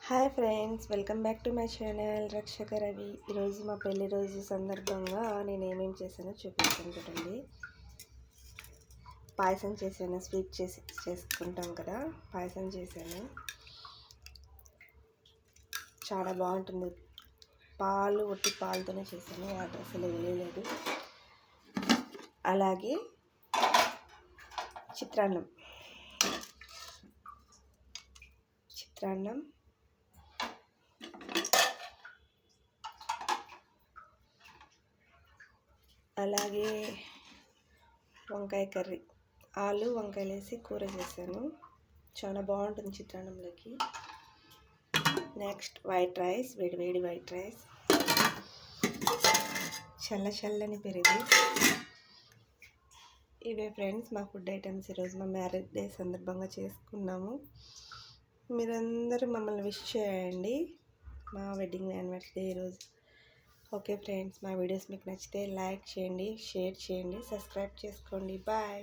Hi friends, welcome back to my channel రక్షక రవి. ఈరోజు మా పెళ్లి రోజు సందర్భంగా నేను ఏమేమి చేశానో చూపిస్తాను చూడండి. పాయసం చేశాను, స్వీట్ చేసుకుంటాం కదా, పాయసం చేశాను. చాలా బాగుంటుంది. ఒట్టి పాలతోనే చేశాను, వాటర్ అసలు వేయలేదు. అలాగే చిత్రాన్నం అలాగే వంకాయ కర్రీ, ఆలు వంకాయలు వేసి కూర చేశాను. చాలా బాగుంటుంది చిత్రాన్నంలోకి. నెక్స్ట్ వైట్ రైస్, వేడి వైట్ రైస్, చల్లని పెరుగు. ఇవే ఫ్రెండ్స్ మా ఫుడ్ ఐటమ్స్. ఈరోజు మా మ్యారేజ్ డే సందర్భంగా చేసుకున్నాము. మీరందరూ మమ్మల్ని విష్ చేయండి, మా వెడ్డింగ్ యానివర్సరీ ఈరోజు. ఓకే ఫ్రెండ్స్, మా వీడియోస్ మీకు నచ్చితే లైక్ చేయండి, షేర్ చేయండి, సబ్స్క్రైబ్ చేసుకోండి. బాయ్.